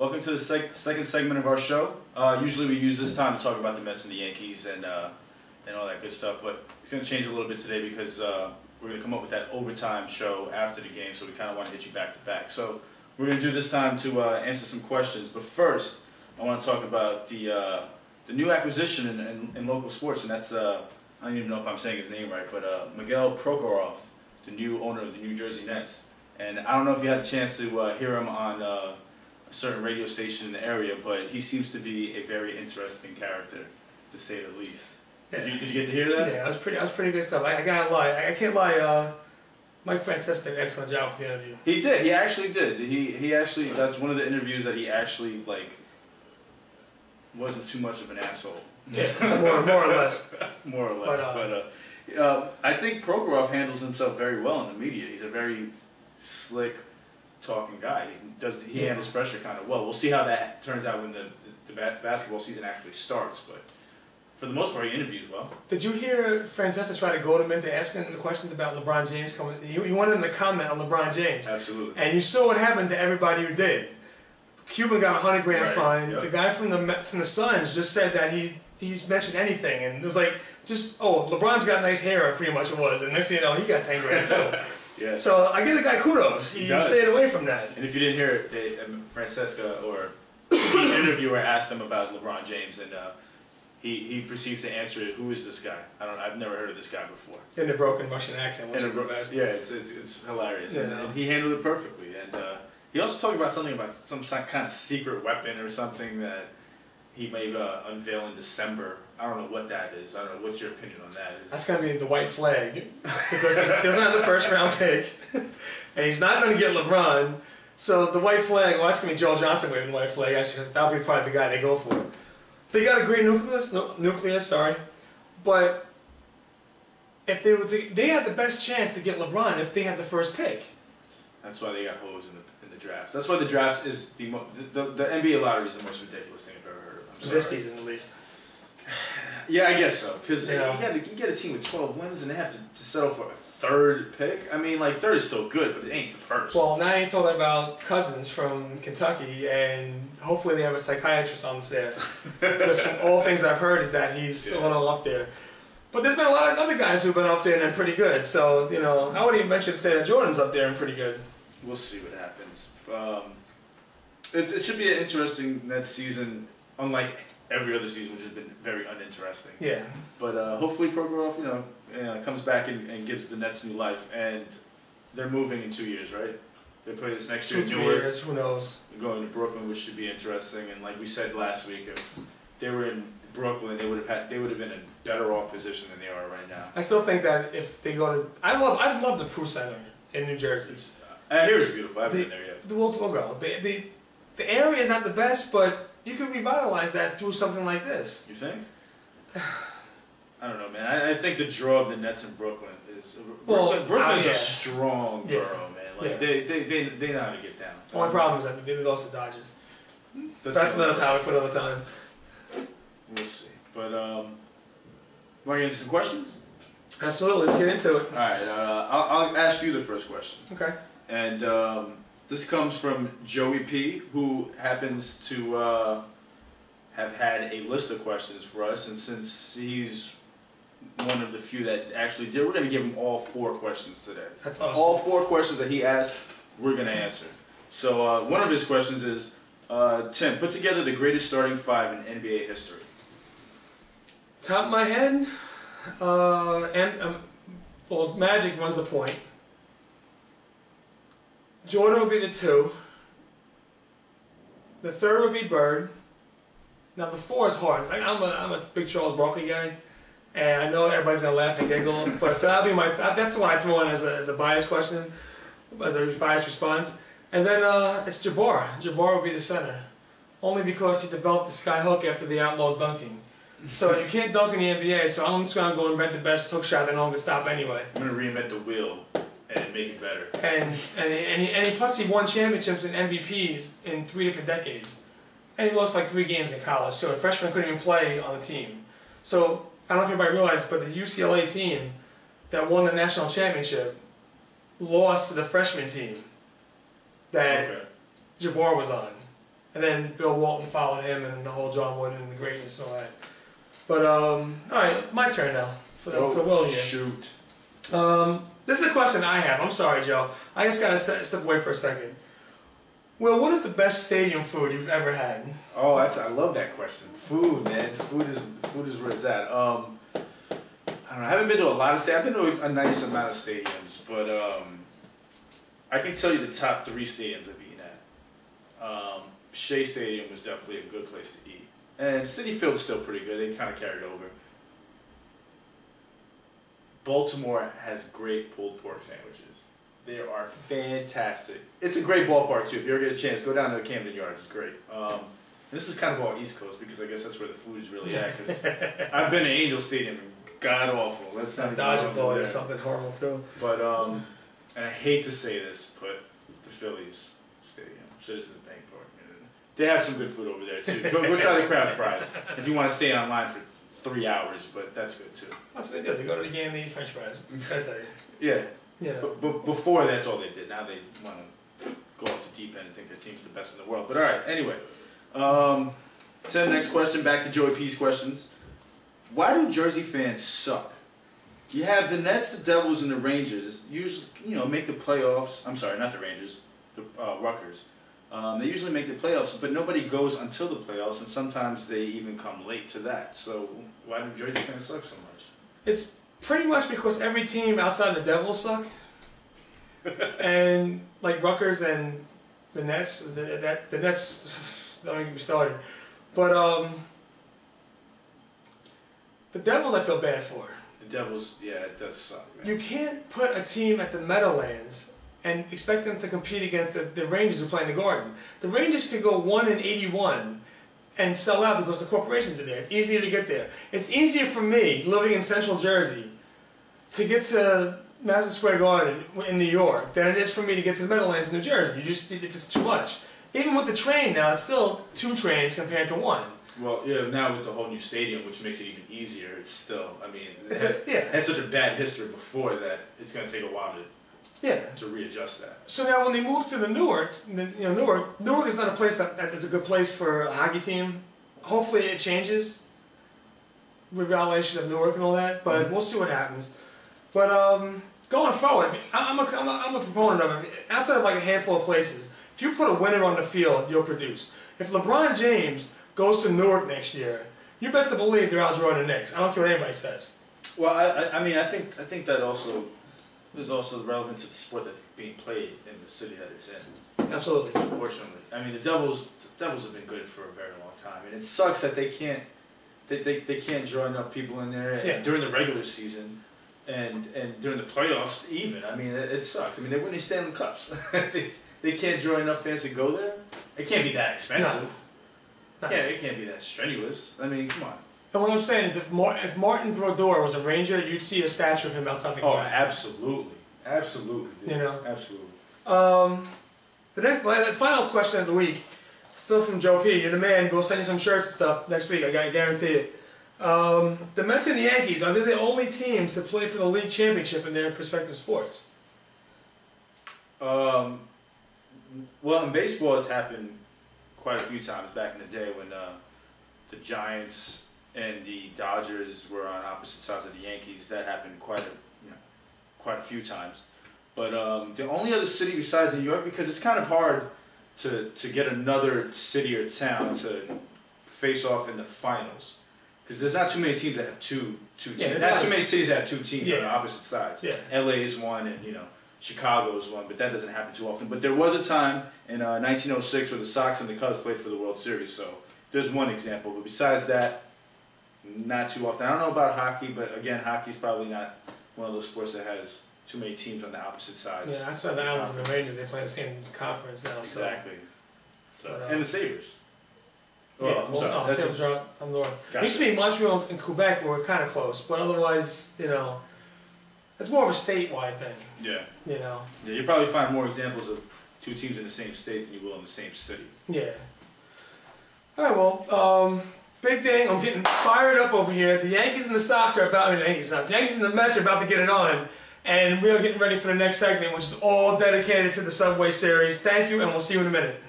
Welcome to the second segment of our show. Usually we use this time to talk about the Mets and the Yankees and all that good stuff, but it's going to change a little bit today because we're going to come up with that overtime show after the game, so we kind of want to hit you back to back. So we're going to do this time to answer some questions, but first I want to talk about the new acquisition in local sports, and that's, I don't even know if I'm saying his name right, but Miguel Prokhorov, the new owner of the New Jersey Nets. And I don't know if you had a chance to hear him on a certain radio station in the area, but he seems to be a very interesting character, to say the least. Yeah. Did you get to hear that? Yeah, that was pretty good stuff. I gotta lie, I can't lie. Mike Francesa did an excellent job with the interview. He did. He actually did. He actually, that's one of the interviews that he actually wasn't too much of an asshole. Yeah, more or less. More or less. But I think Prokhorov handles himself very well in the media. He's a very slick talking guy. He handles pressure kind of well. We'll see how that turns out when the basketball season actually starts, but for the most part he interviews well. Did you hear Francesa try to goad him into asking him the questions about LeBron James coming? He wanted him to comment on LeBron James. Absolutely. And you saw what happened to everybody who did. Cuban got a $100,000 fine. Yep. The guy from the Suns just said that he mentioned anything, and it was like, LeBron's got nice hair, pretty much it was, and next thing you know, he got $10,000 too. Yeah. So I give the guy kudos. He stayed away from that. And if you didn't hear it, Francesa or the interviewer asked him about LeBron James, and he proceeds to answer, "Who is this guy? I've never heard of this guy before." In a broken Russian accent, which is the best. Yeah, it's hilarious, Yeah, and he handled it perfectly. And he also talked about something about some kind of secret weapon or something that he may unveil in December. I don't know what that is. I don't know. What's your opinion on that? That's going to be the white flag, because he doesn't have the first round pick, and he's not going to get LeBron. So the white flag, well, that's going to be Joel Johnson waving the white flag, actually, because that'll be probably the guy they go for. They got a great nucleus, but if they had the best chance to get LeBron if they had the first pick. That's why they got hosed in the draft. That's why the draft is the NBA lottery is the most ridiculous thing I've ever heard of. This season, at least. Yeah, I guess so. Because you get a team with 12 wins and they have to settle for a third pick. I mean, third is still good, but it ain't the first. Well, now you're talking about Cousins from Kentucky, and hopefully they have a psychiatrist on the staff. Because from all things I've heard is that he's a little up there. But there's been a lot of other guys who've been up there and been pretty good. So, I would even venture to say that Jordan's up there and pretty good. We'll see what happens. It should be an interesting Nets season, unlike every other season, which has been very uninteresting. Yeah. But hopefully Prokhorov, comes back and gives the Nets new life. And they're moving in 2 years, right? They play this next year. 2 years, who knows? Going to Brooklyn, which should be interesting. And like we said last week, if they were in Brooklyn, they would have been in a better off position than they are right now. I still think that if they go to, I love the Prue Center in New Jersey. I hear it's beautiful. I haven't been there yet. We'll go. The area is not the best, but you can revitalize that through something like this. You think? I don't know, man. I think the draw of the Nets in Brooklyn is Brooklyn's a strong borough, man. They know how to get down. The only problem is that they lost the Dodgers. That's another topic for another time. We'll see. But want to get into some questions? Absolutely. Let's get into it. All right. I'll ask you the first question. Okay. And this comes from Joey P, who happens to have had a list of questions for us, and since he's one of the few that actually did, we're going to give him all 4 questions today. That's awesome. All 4 questions that he asked, we're going to answer. So one of his questions is, Tim, put together the greatest starting 5 in NBA history. Top of my head, well, Magic runs the point. Jordan would be the 2. The 3rd would be Bird. Now the 4 is hard. I'm a big Charles Barkley guy, and I know everybody's gonna laugh and giggle, but so that'll be that's the one I throw in as a bias question, as a biased response. And then it's Jabbar. Jabbar would be the center, only because he developed the sky hook after the outlaw dunking. So you can't dunk in the NBA, so I'm just gonna go invent the best hook shot that no one can stop anyway. I'm gonna reinvent the wheel and make it better. And plus he won championships and MVPs in 3 different decades. And he lost 3 games in college, so a freshman couldn't even play on the team. So, I don't know if anybody realized, but the UCLA team that won the national championship lost to the freshman team that Jabbar was on. And then Bill Walton followed him, and the whole John Wooden and the greatness and all that. But all right, my turn now for Will here. Shoot. This is a question I have. I'm sorry, Joe. I just gotta step away for a second. Will, what is the best stadium food you've ever had? Oh, I love that question. Food, man. Food is where it's at. I don't know. I haven't been to a lot of stadiums. I've been to a nice amount of stadiums, but I can tell you the top 3 stadiums I've eaten at. Shea Stadium was definitely a good place to eat, and Citi Field's still pretty good. They kind of carried over. Baltimore has great pulled pork sandwiches. They are fantastic. It's a great ballpark too. If you ever get a chance, go down to Camden Yards. It's great. This is kind of all East Coast because I guess that's where the food is really at. Because I've been to Angel Stadium and god awful. Let's not Dodger Bowl is something horrible too. But and I hate to say this, but the Phillies Stadium, Citizens Bank Park, they have some good food over there too. Go try the crab fries if you want to stay online for 3 hours, but that's good too. That's what they do. They go to the game and they eat French fries. I tell you. Yeah. Yeah. But before that's all they did. Now they want to go off the deep end and think their team's the best in the world. But all right. Anyway, to the next question. Back to Joey P's questions. Why do Jersey fans suck? You have the Nets, the Devils, and the Rangers usually, make the playoffs. I'm sorry, not the Rangers, the Rutgers. They usually make the playoffs, but nobody goes until the playoffs, and sometimes they even come late to that. So why do Jersey fans suck so much? It's pretty much because every team outside the Devils suck. And like Rutgers and the Nets, the Nets don't even get me started. But the Devils I feel bad for. The Devils, yeah, it does suck. Man. You can't put a team at the Meadowlands and expect them to compete against the Rangers who play in the Garden. The Rangers could go 1-81 and sell out because the corporations are there. It's easier to get there. It's easier for me, living in Central Jersey, to get to Madison Square Garden in New York than it is for me to get to the Meadowlands in New Jersey. It's just too much. Even with the train now, it's still 2 trains compared to 1. Well, yeah, now with the whole new stadium, which makes it even easier, it's still, I mean, it had such a bad history before that it's going to take a while to readjust that. So now when they move to the Newark, Newark is not a place that is a good place for a hockey team. Hopefully it changes with revelation of Newark and all that, but we'll see what happens. But going forward, I'm a proponent of it. Outside of like a handful of places, if you put a winner on the field, you'll produce. If LeBron James goes to Newark next year, you best to believe they're outdrawing the Knicks. I don't care what anybody says. Well, I mean, I think that also is also relevant to the sport that's being played in the city that it's in. Absolutely. Unfortunately, I mean, the Devils have been good for a very long time, and it sucks that they can't draw enough people in there during the regular season. And during the playoffs, even. I mean, it sucks. I mean, they're winning Stanley Cups. they can't draw enough fans to go there. It can't be that expensive. No. It can't be that strenuous. I mean, come on. And what I'm saying is, if Martin Brodeur was a Ranger, you'd see a statue of him outside the garden. Oh, absolutely, absolutely. Dude. Absolutely. The final question of the week, still from Joe P. You're the man. We'll send you some shirts and stuff next week. I guarantee it. The Mets and the Yankees, are they the only teams to play for the league championship in their respective sports? Well, in baseball, it's happened quite a few times back in the day when the Giants and the Dodgers were on opposite sides of the Yankees. That happened quite a few times. But the only other city besides New York, because it's kind of hard to get another city or town to face off in the finals. Because there's not too many teams that have two teams. Not too many cities that have 2 teams on the opposite sides. Yeah. LA is one, and Chicago is one, but that doesn't happen too often. But there was a time in 1906 where the Sox and the Cubs played for the World Series. So there's one example. But besides that, not too often. I don't know about hockey, but again, hockey's probably not one of those sports that has too many teams on the opposite sides. Yeah, I saw the Islanders and the Rangers. They play in the same conference now. Exactly. So, and the Sabres. Sabres are up north. Gotcha. It used to be Montreal and Quebec were kind of close, but otherwise, it's more of a statewide thing. Yeah. Yeah, you probably find more examples of 2 teams in the same state than you will in the same city. Yeah. All right, well, big thing. I'm getting fired up over here. The Yankees and the Sox are about, the Yankees and the Mets are about to get it on, and we are getting ready for the next segment, which is all dedicated to the Subway Series. Thank you, and we'll see you in a minute.